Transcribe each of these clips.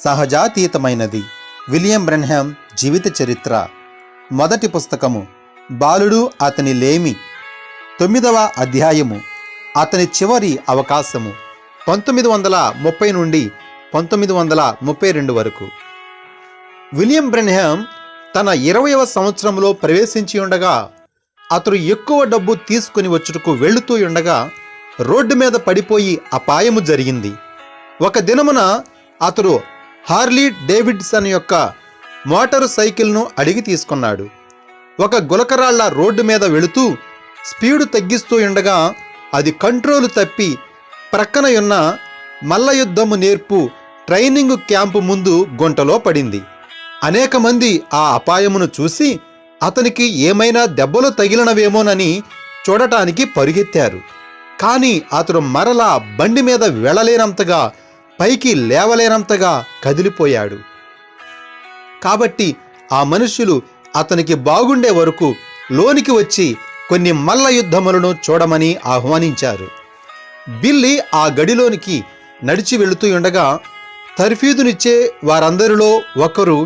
సహజాతీతమైనది. William Branham జీవిత చరిత్ర. మొదటి పుస్తకము బాలుడు అతని లేమి. 9వ అధ్యాయము అతని చివరి అవకాశము. 1930 నుండి 1932 వరకు. విలియం బ్రెన్హామ్ తన 20వ సంవత్సరంలో ప్రవేశించి ఉండగా అతడు ఎక్కువ డబ్బు తీసుకుని వచ్చుటకు వెళుతూ ఉండగా రోడ్డు మీద పడిపోయి అపాయము జరిగింది. ఒక దినమున అతడు హార్లీ డేవిడ్సన్ యొక్క మోటారు సైకిల్ను అడిగి తీసుకున్నాడు. ఒక గులకరాళ్ల రోడ్డు మీద వెళుతూ స్పీడు తగ్గిస్తూ ఉండగా అది కంట్రోలు తప్పి ప్రక్కన ఉన్న మల్ల యుద్ధము నేర్పు ట్రైనింగ్ క్యాంపు ముందు గుంటలో పడింది. అనేక మంది ఆ అపాయమును చూసి అతనికి ఏమైనా దెబ్బలు తగిలినవేమోనని చూడటానికి పరుగెత్తారు. కానీ అతడు మరలా బండి మీద వెళ్ళలేనంతగా, పైకి లేవలేనంతగా కదిలిపోయాడు. కాబట్టి ఆ మనుష్యులు అతనికి బాగుండే వరకు లోనికి వచ్చి కొన్ని మల్ల యుద్ధములను చూడమని ఆహ్వానించారు. బిల్లీ ఆ గడిలోనికి నడిచి వెళుతూ ఉండగా తర్ఫీదునిచ్చే వారందరిలో ఒకరు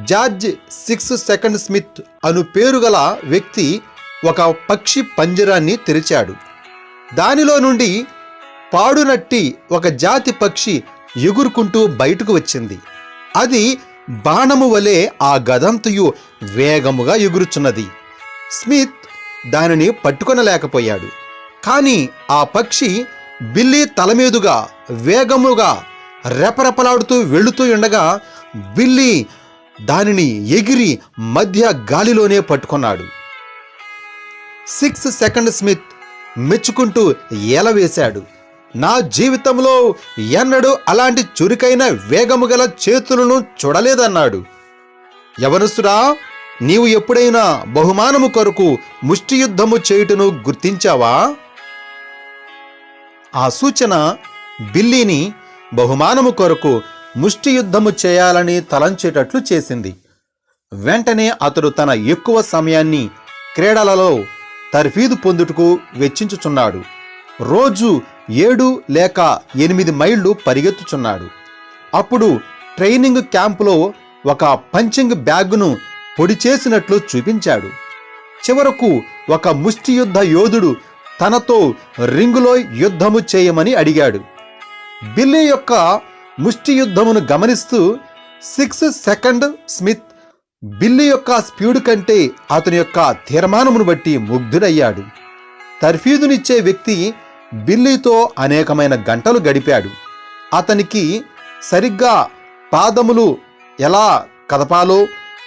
జార్జ్ 6 సెకండ్ స్మిత్ అను పేరుగల వ్యక్తి ఒక పక్షి పంజరాన్ని తెరిచాడు. దానిలో నుండి పాడునట్టి ఒక జాతి పక్షి ఎగురుకుంటూ బయటకు వచ్చింది. అది బాణము వలె ఆ గదంతయు వేగముగా ఎగురుచున్నది. స్మిత్ దానిని పట్టుకొనలేకపోయాడు. కానీ ఆ పక్షి బిల్లీ తలమీదుగా వేగముగా రెపరెపలాడుతూ వెళుతూ ఉండగా బిల్లీ దానిని ఎగిరి మధ్య గాలిలోనే పట్టుకున్నాడు. 6 సెకండ్ స్మిత్ మెచ్చుకుంటూ ఏలవేశాడు. నా జీవితంలో ఎన్నడూ అలాంటి చురుకైన వేగము గల చేతులను చూడలేదన్నాడు. యవనస్తుడా, నీవు ఎప్పుడైనా బహుమానము కొరకు ముష్టియుద్ధము చేయుటను గుర్తించావా? ఆ సూచన బిల్లీని బహుమానము కొరకు ముష్టియుద్ధము చేయాలని తలంచేటట్లు చేసింది. వెంటనే అతడు తన ఎక్కువ సమయాన్ని క్రీడలలో తర్ఫీదు పొందుటకు వెచ్చించుచున్నాడు. రోజు 7 లేక 8 మైళ్ళు పరిగెత్తుచున్నాడు. అప్పుడు ట్రైనింగ్ క్యాంపులో ఒక పంచింగ్ బ్యాగును పొడి చేసినట్లు చూపించాడు. చివరకు ఒక ముష్టియుద్ధ యోధుడు తనతో రింగులో యుద్ధము చేయమని అడిగాడు. బిల్లీ యొక్క ముష్టియుద్ధమును గమనిస్తూ 6 సెకండ్ స్మిత్ బిల్లీ యొక్క స్పీడు కంటే అతని యొక్క తీర్మానమును బట్టి ముగ్ధుడయ్యాడు. తర్ఫీదునిచ్చే వ్యక్తి బిల్లీతో అనేకమైన గంటలు గడిపాడు. అతనికి సరిగ్గా పాదములు ఎలా కదపాలో,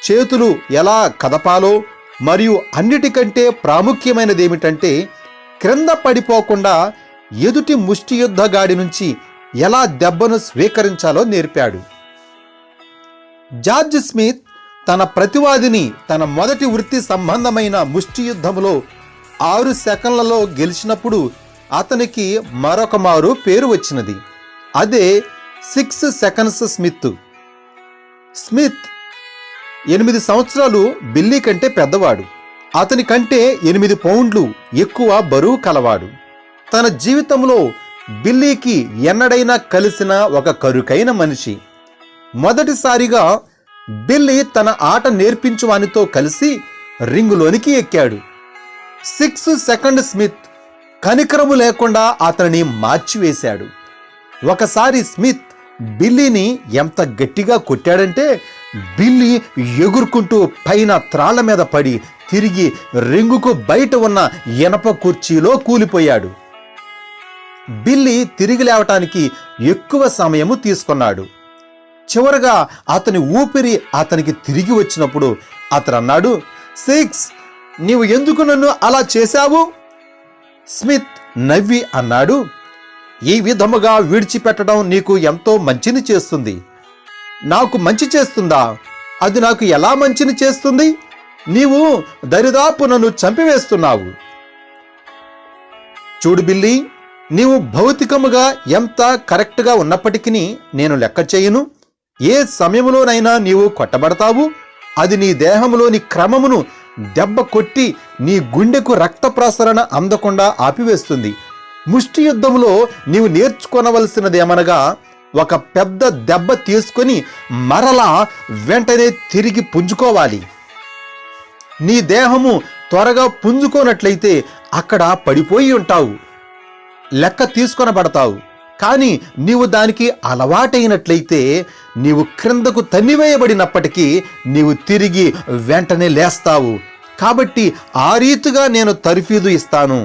చేతులు ఎలా కదపాలో, మరియు అన్నిటికంటే ప్రాముఖ్యమైనదేమిటంటే క్రింద పడిపోకుండా ఎదుటి ముష్టియుద్ధగాడి నుంచి ఎలా దెబ్బను స్వీకరించాలో నేర్పాడు. జార్జ్ స్మిత్ తన ప్రతివాదిని తన మొదటి వృత్తి సంబంధమైన ముష్టియుద్ధములో 6 సెకండ్లలో గెలిచినప్పుడు అతనికి మరొక మారు పేరు వచ్చినది. అదే 6 సెకండ్స్ స్మిత్. స్మిత్ 8 సంవత్సరాలు బిల్లీ కంటే పెద్దవాడు. అతని కంటే 8 పౌండ్లు ఎక్కువ బరువు కలవాడు. తన జీవితంలో బిల్లీకి ఎన్నడైనా కలిసిన ఒక కరుకైన మనిషి. మొదటిసారిగా బిల్లీ తన ఆట నేర్పించువానితో కలిసి రింగులోనికి ఎక్కాడు. 6 సెకండ్ స్మిత్ కనికరము లేకుండా అతనిని మార్చివేశాడు. ఒకసారి స్మిత్ బిల్లీని ఎంత గట్టిగా కొట్టాడంటే బిల్లీ ఎగురుకుంటూ పైన త్రాళ్ల మీద పడి తిరిగి రింగుకు బయట ఉన్న ఇనప కుర్చీలో కూలిపోయాడు. బిల్లీ తిరిగి లేవటానికి ఎక్కువ సమయము తీసుకున్నాడు. చివరగా అతని ఊపిరి అతనికి తిరిగి వచ్చినప్పుడు అతను అన్నాడు, 6, నీవు ఎందుకు నన్ను అలా చేశావు? స్మిత్ నవ్వి అన్నాడు, ఈ విధముగా విడిచిపెట్టడం నీకు ఎంతో మంచిని చేస్తుంది. నాకు మంచి చేస్తుందా? అది నాకు ఎలా మంచిని చేస్తుంది? నీవు దరిదాపు నన్ను చంపివేస్తున్నావు. చూడు బిల్లీ, నీవు భౌతికముగా ఎంత కరెక్ట్గా ఉన్నప్పటికీ నేను లెక్క చేయను. ఏ సమయంలోనైనా నీవు కొట్టబడతావు. అది నీ దేహంలోని క్రమమును దెబ్బ కొట్టి నీ గుండెకు రక్త ప్రసరణ అందకుండా ఆపివేస్తుంది. ముష్టి యుద్ధంలో నీవు నేర్చుకొనవలసినదేమనగా ఒక పెద్ద దెబ్బ తీసుకొని మరలా వెంటనే తిరిగి పుంజుకోవాలి. నీ దేహము త్వరగా పుంజుకోనట్లయితే అక్కడ పడిపోయి ఉంటావు, లెక్క తీసుకొనబడతావు. కానీ నీవు దానికి అలవాటైనట్లయితే నీవు క్రిందకు తన్నివేయబడినప్పటికీ నీవు తిరిగి వెంటనే లేస్తావు. కాబట్టి ఆ రీతిగా నేను తర్ఫీదు ఇస్తాను.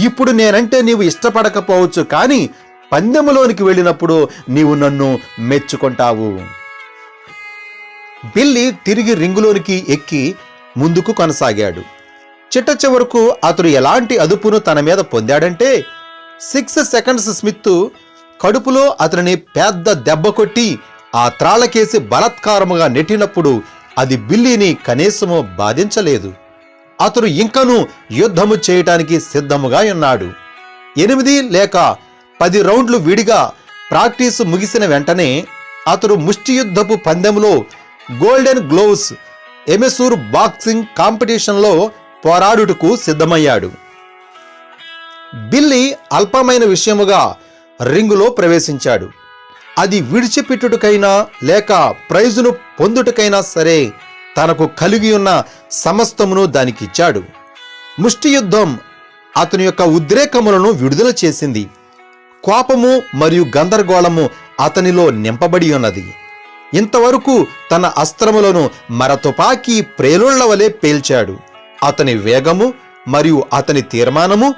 ఇప్పుడు నేనంటే నీవు ఇష్టపడకపోవచ్చు, కానీ పందెములోనికి వెళ్ళినప్పుడు నీవు నన్ను మెచ్చుకుంటావు. బిల్లీ తిరిగి రింగులోనికి ఎక్కి ముందుకు కొనసాగాడు. చిట్ట చివరకు అతడు ఎలాంటి అదుపును తన మీద పొందాడంటే 6 సెకండ్స్ స్మిత్ కడుపులో అతనిని పెద్ద దెబ్బ కొట్టి ఆ త్రాళ్ళకేసి బలాత్కారముగా నెట్టినప్పుడు అది బిల్లీని కనీసము బాధించలేదు. అతడు ఇంకనూ యుద్ధము చేయటానికి సిద్ధముగా ఉన్నాడు. 8 లేక 10 రౌండ్లు విడిగా ప్రాక్టీసు ముగిసిన వెంటనే అతడు ముష్టి యుద్ధపు పందెంలో గోల్డెన్ గ్లోవ్స్ ఎమెసూర్ బాక్సింగ్ కాంపిటీషన్లో పోరాడుటకు సిద్ధమయ్యాడు. బిల్లీ అల్పమైన విషయముగా రింగులో ప్రవేశించాడు. అది విడిచిపెట్టుటకైనా లేక ప్రైజును పొందుటకైనా సరే తనకు కలిగి ఉన్న సమస్తమును దానికిచ్చాడు. ముష్టి యుద్ధం అతని యొక్క ఉద్రేకములను విడుదల చేసింది. కోపము మరియు గందరగోళము అతనిలో నింపబడి ఉన్నది. ఇంతవరకు తన అస్త్రములను మరతుపాకీ ప్రేలుళ్ల వలె పేల్చాడు. అతని వేగము మరియు అతని తీర్మానము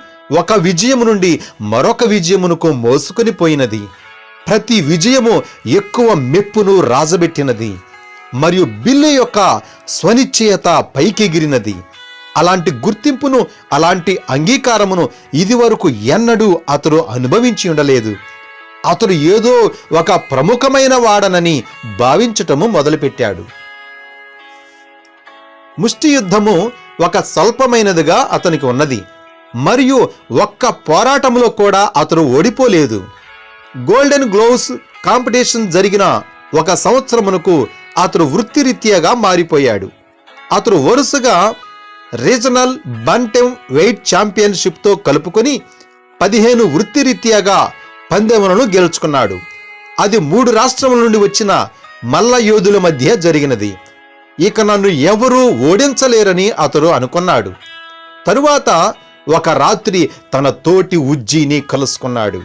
ఒక విజయము నుండి మరొక విజయమునకు మోసుకొని పోయినది. ప్రతి విజయము ఎక్కువ మెప్పును రాజబెట్టినది మరియు బిల్లీ యొక్క స్వనిశ్చయత పైకెగిరినది. అలాంటి గుర్తింపును, అలాంటి అంగీకారమును ఇదివరకు ఎన్నడూ అతడు అనుభవించి ఉండలేదు. అతడు ఏదో ఒక ప్రముఖమైన వాడనని భావించటము మొదలుపెట్టాడు. ముష్టి యుద్ధము ఒక స్వల్పమైనదిగా అతనికి ఉన్నది మరియు ఒక్క పోరాటంలో కూడా అతడు ఓడిపోలేదు. గోల్డెన్ గ్లోవ్స్ కాంపిటీషన్ జరిగిన 1 సంవత్సరమునకు అతడు వృత్తిరీత్యాగా మారిపోయాడు. అతడు వరుసగా రీజనల్ బంటెమ్ వెయిట్ ఛాంపియన్షిప్తో కలుపుకొని 15 వృత్తిరీత్యాగా పందెములను గెలుచుకున్నాడు. అది 3 రాష్ట్రముల నుండి వచ్చిన మల్ల యోధుల మధ్య జరిగినది. ఇక నన్ను ఎవరూ ఓడించలేరని అతడు అనుకున్నాడు. తరువాత ఒక రాత్రి తన తోటి ఉజ్జీని కలుసుకున్నాడు.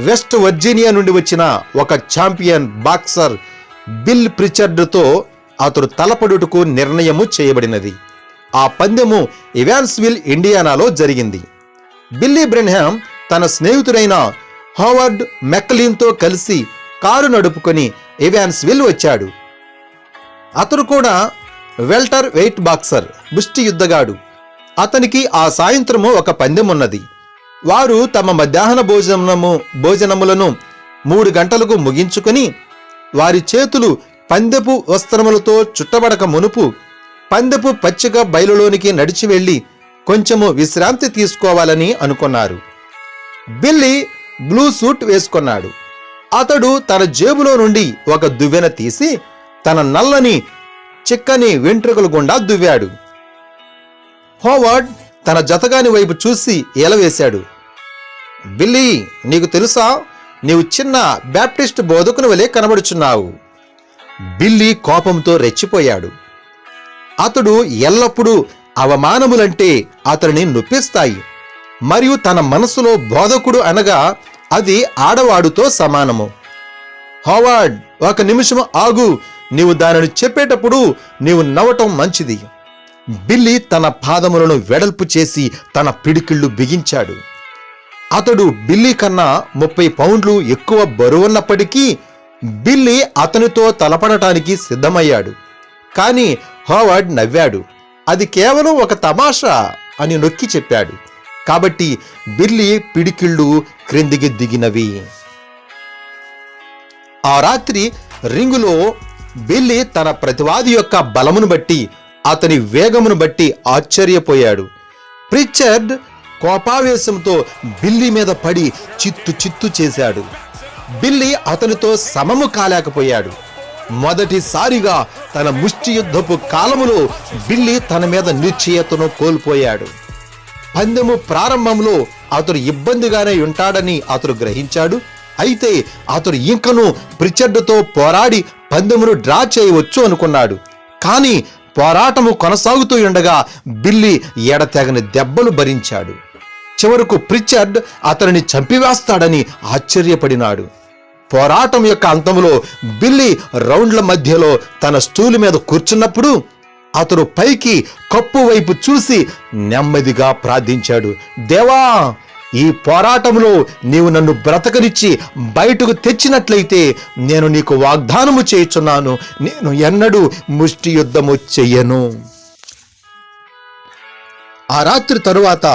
వెస్ట్ వర్జీనియా నుండి వచ్చిన ఒక ఛాంపియన్ బాక్సర్ బిల్ ప్రిచర్డ్తో అతడు తలపడుటకు నిర్ణయము చేయబడినది. ఆ పందెము ఇవాన్స్విల్, ఇండియానాలో జరిగింది. బిల్లీ బ్రెన్హామ్ తన స్నేహితుడైన హోవర్డ్ మెక్లీన్తో కలిసి కారు నడుపుకొని ఇవాన్స్విల్ వచ్చాడు. అతడు కూడా వెల్టర్ వెయిట్ బాక్సర్, ముష్టి యుద్ధగాడు. అతనికి ఆ సాయంత్రము ఒక పందెం ఉన్నది. వారు తమ మధ్యాహ్న భోజనములను 3 గంటలకు ముగించుకొని వారి చేతులు పందెపు వస్త్రములతో చుట్టబడక మునుపు పందెపు పచ్చిక బయలులోనికి నడిచి వెళ్లి కొంచెము విశ్రాంతి తీసుకోవాలని అనుకున్నారు. బిల్లీ బ్లూ సూట్ వేసుకున్నాడు. అతడు తన జేబులో నుండి ఒక దువ్వెన తీసి తన నల్లని చిక్కని వెంట్రుకల గుండా దువ్వాడు. హోవర్డ్ తన జతగాని వైపు చూసి ఎలవేశాడు. బిల్లీ, నీకు తెలుసా, నీవు చిన్న బ్యాప్టిస్ట్ బోధకుని వలె కనబడుచున్నావు. బిల్లీ కోపంతో రెచ్చిపోయాడు. అతడు ఎల్లప్పుడూ అవమానములంటే అతడిని నొప్పిస్తాయి మరియు తన మనసులో బోధకుడు అనగా అది ఆడవాడుతో సమానము. హోవర్డ్, 1 నిమిషం ఆగు, నీవు దానిని చెప్పేటప్పుడు నీవు నవ్వటం మంచిది. బిల్లీ తన పాదములను వెడల్పు చేసి తన పిడికిళ్ళు బిగించాడు. అతడు బిల్లీ కన్నా 30 పౌండ్లు ఎక్కువ బరువున్నప్పటికీ బిల్లీ అతనితో తలపడటానికి సిద్ధమయ్యాడు. కానీ హోవర్డ్ నవ్వాడు. అది కేవలం ఒక తమాషా అని నొక్కి చెప్పాడు. కాబట్టి బిల్లీ పిడికిళ్ళు క్రిందికి దిగినవి. ఆ రాత్రి రింగులో బిల్లీ తన ప్రతివాది యొక్క బలమును బట్టి, అతని వేగమును బట్టి ఆశ్చర్యపోయాడు. ప్రిచర్డ్ కోపావేశంతో బిల్లీ మీద పడి చిత్తు చేశాడు. బిల్లీ అతనితో సమము కాలేకపోయాడు. మొదటిసారిగా తన ముష్టి యుద్ధపు కాలములో బిల్లీ తన మీద నిశ్చయతను కోల్పోయాడు. పందెము ప్రారంభంలో అతడు ఇబ్బందిగానే ఉంటాడని అతడు గ్రహించాడు. అయితే అతడు ఇంకను ప్రిచర్డ్తో పోరాడి పందెమును డ్రా చేయవచ్చు అనుకున్నాడు. కానీ పోరాటము కొనసాగుతూ ఉండగా బిల్లీ ఎడతెగని దెబ్బలు భరించాడు. చివరకు ప్రిచర్డ్ అతనిని చంపివేస్తాడని ఆశ్చర్యపడినాడు. పోరాటం యొక్క అంతంలో బిల్లీ రౌండ్ల మధ్యలో తన స్టూలు మీద కూర్చున్నప్పుడు అతడు పైకి కప్పు వైపు చూసి నెమ్మదిగా ప్రార్థించాడు. దేవా, ఈ పోరాటంలో నీవు నన్ను బ్రతకనిచ్చి బయటకు తెచ్చినట్లయితే నేను నీకు వాగ్దానము చేయుచున్నాను, నేను ఎన్నడూ ముష్టి యుద్ధము చెయ్యను. ఆ రాత్రి తరువాత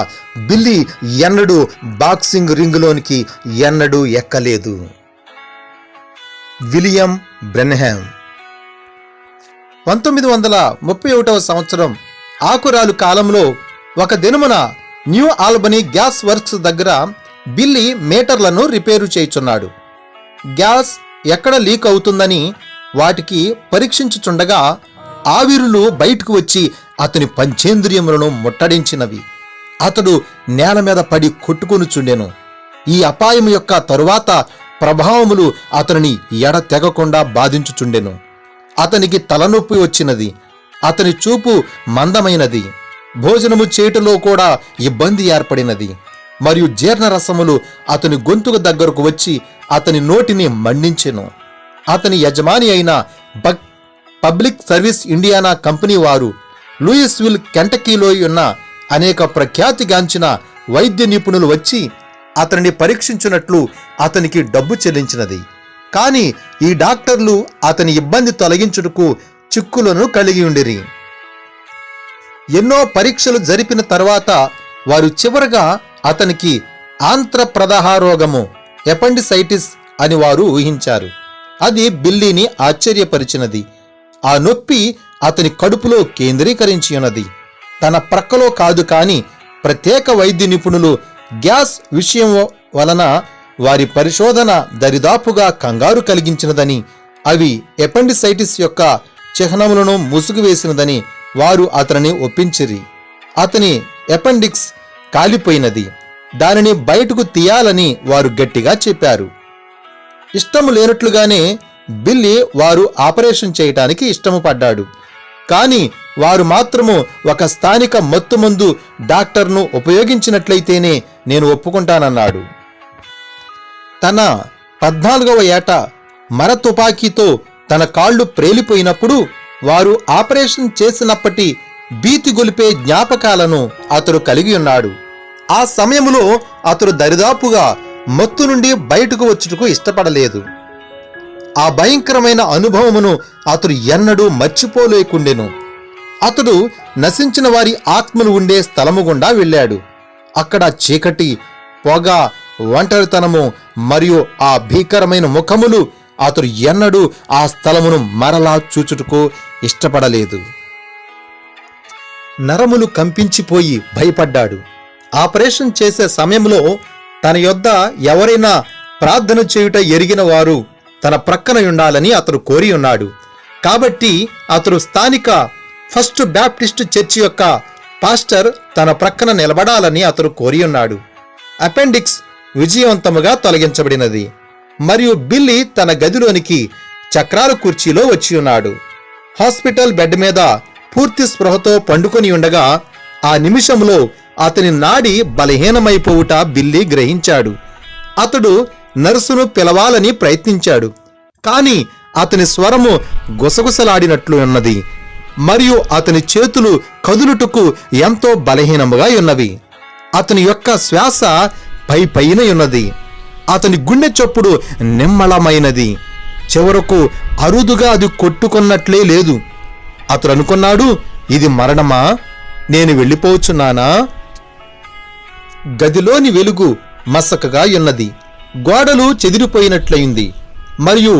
బిల్లీ ఎన్నడూ బాక్సింగ్ రింగులోనికి ఎన్నడూ ఎక్కలేదు. విలియం బ్రెన్హామ్ 1931వ సంవత్సరం ఆకురాలు కాలంలో ఒక దినమున న్యూ ఆల్బనీ గ్యాస్ వర్క్స్ దగ్గర బిల్లీ మీటర్లను రిపేరు చేయుచున్నాడు. గ్యాస్ ఎక్కడ లీక్ అవుతుందని వాటికి పరీక్షించుచుండగా ఆవిరులు బయటకు వచ్చి అతని పంచేంద్రియములను ముట్టడించినవి. అతడు నేల మీద పడి కొట్టుకొనుచుండెను. ఈ అపాయం యొక్క తరువాత ప్రభావములు అతనిని ఎడతెగకుండా బాధించుచుండెను. అతనికి తలనొప్పి వచ్చినది. అతని చూపు మందమైనది. భోజనము చేయుటలో కూడా ఇబ్బంది ఏర్పడినది. మరియు జీర్ణరసములు అతని గొంతుకు దగ్గరకు వచ్చి అతని నోటిని మండించెను. అతని యజమాని అయిన పబ్లిక్ సర్వీస్ ఇండియానా కంపెనీ వారు లూయిస్విల్ కెంటకీలో ఉన్న అనేక ప్రఖ్యాతిగాంచిన వైద్య నిపుణులు వచ్చి అతనిని పరీక్షించినట్లు అతనికి డబ్బు చెల్లించినది. కానీ ఈ డాక్టర్లు అతని ఇబ్బంది తొలగించుటకు చిక్కులను కలిగి ఉండిరి. ఎన్నో పరీక్షలు జరిపిన తర్వాత వారు చివరగా అతనికి ఆంత్రప్రదాహ రోగము, ఎపెండిసైటిస్ అని వారు ఊహించారు. అది బిల్లీని ఆశ్చర్యపరిచినది. ఆ నొప్పి అతని కడుపులో కేంద్రీకరించి ఉన్నది. తన ప్రక్కలో కాదు, కానీ ప్రత్యేక వైద్య నిపుణులు గ్యాస్ విషయం వలన వారి పరిశోధన దరిదాపుగా కంగారు కలిగించినదని, అవి ఎపెండిసైటిస్ యొక్క చిహ్నములను ముసుగువేసినదని వారు అతనిని ఒప్పించిరి. అతని ఎపెండిక్స్ కాలిపోయినది. దానిని బయటకు తీయాలని వారు గట్టిగా చెప్పారు. ఇష్టము లేనట్లుగానే బిల్లీ వారు ఆపరేషన్ చేయటానికి ఇష్టము పడ్డాడు. కానీ వారు మాత్రము ఒక స్థానిక మత్తుమందు డాక్టర్ను ఉపయోగించినట్లయితేనే నేను ఒప్పుకుంటానన్నాడు. తన 14వ ఏట మర తుపాకీతో తన కాళ్ళు ప్రేలిపోయినప్పుడు వారు ఆపరేషన్ చేసినప్పటి భీతి గొలిపే జ్ఞాపకాలను అతడు కలిగి ఉన్నాడు. ఆ సమయంలో అతడు దరిదాపుగా మత్తు నుండి బయటకు వచ్చుటకు ఇష్టపడలేదు. ఆ భయంకరమైన అనుభవమును అతడు ఎన్నడూ మర్చిపోలేకుండెను. అతడు నశించిన వారి ఆత్మలు ఉండే స్థలము గుండా వెళ్ళాడు. అక్కడ చీకటి, పొగ, ఒంటరితనము మరియు ఆ భీకరమైన ముఖములు అతడు ఎన్నడూ ఆ స్థలమును మరలా చూచుటకు ఇష్టపడలేదు. నరములు కంపించిపోయి భయపడ్డాడు. ఆపరేషన్ చేసే సమయంలో తన యొద్ద ఎవరైనా ప్రార్థన చేయుట ఎరిగిన వారు తన ప్రక్కన ఉండాలని అతడు కోరి ఉన్నాడు. కాబట్టి అతడు స్థానిక ఫస్ట్ బ్యాప్టిస్ట్ చర్చి యొక్క పాస్టర్ తన ప్రక్కన నిలబడాలని అతడు కోరి ఉన్నాడు. అపెండిక్స్ విజయవంతముగా తొలగించబడినది మరియు బిల్లీ తన గదిలోనికి చక్రాల కుర్చీలో వచ్చి ఉన్నాడు. హాస్పిటల్ బెడ్ మీద పూర్తి స్పృహతో పండుకొని ఉండగా ఆ నిమిషంలో అతని నాడి బలహీనమైపోవుట బిల్లీ గ్రహించాడు. అతడు నర్సును పిలవాలని ప్రయత్నించాడు. కానీ అతని స్వరము గుసగుసలాడినట్లు ఉన్నది మరియు అతని చేతులు కదులుటకు ఎంతో బలహీనముగా ఉన్నవి. అతని యొక్క శ్వాస పైన ఉన్నది. అతని గుండె చప్పుడు నిమ్మళమైనది. చివరకు అరుదుగా అది కొట్టుకున్నట్లే లేదు. అతడు అనుకున్నాడు, ఇది మరణమా? నేను వెళ్ళిపోవచ్చున్నానా? గదిలోని వెలుగు మసకగా ఉన్నది. గోడలు చెదిరిపోయినట్లయింది మరియు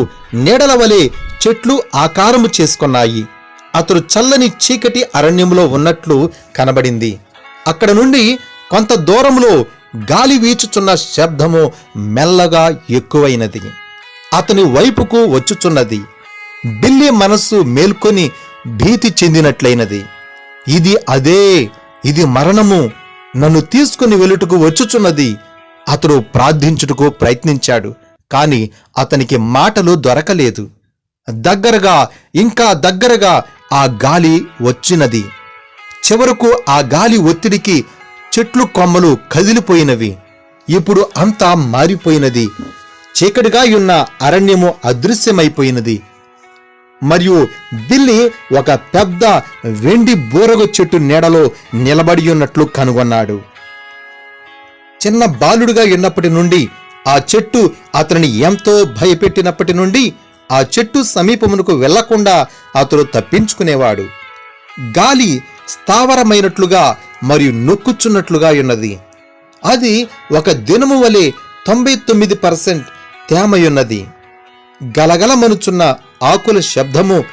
నీడల వలె చెట్లు ఆకారము చేసుకున్నాయి. అతడు చల్లని చీకటి అరణ్యంలో ఉన్నట్లు కనబడింది. అక్కడ నుండి కొంత దూరంలో గాలి వీచుచున్న శబ్దము మెల్లగా ఎక్కువైనది. అతని వైపుకు వచ్చుచున్నది. బిల్లీ మనస్సు మేల్కొని భీతి చెందినట్లయినది. ఇది మరణము నన్ను తీసుకుని వెళ్ళుటకు వచ్చుచున్నది. అతడు ప్రార్థించుటకు ప్రయత్నించాడు, కాని అతనికి మాటలు దొరకలేదు. దగ్గరగా, ఇంకా దగ్గరగా ఆ గాలి వచ్చినది. చివరకు ఆ గాలి ఒత్తిడికి చెట్లు కొమ్మలు కదిలిపోయినవి. ఇప్పుడు అంతా మారిపోయినది. చీకటిగా ఉన్న అరణ్యము అదృశ్యమైపోయినది. మరియు బిల్లి ఒక పెద్ద వెండి బూరగు చెట్టు నీడలో నిలబడి ఉన్నట్లు కనుగొన్నాడు. చిన్న బాలుడుగా ఉన్నప్పటి నుండి ఆ చెట్టు అతనిని ఎంతో భయపెట్టినప్పటి నుండి ఆ చెట్టు సమీపమునకు వెళ్లకుండా అతడు తప్పించుకునేవాడు. గాలి స్థావరమైనట్లుగా మరియు నొక్కుచున్నట్లుగా ఉన్నది. అది ఒక దినము వలె 99% తేమయున్నది. గలగలమనుచున్న ఆకుల శబ్దము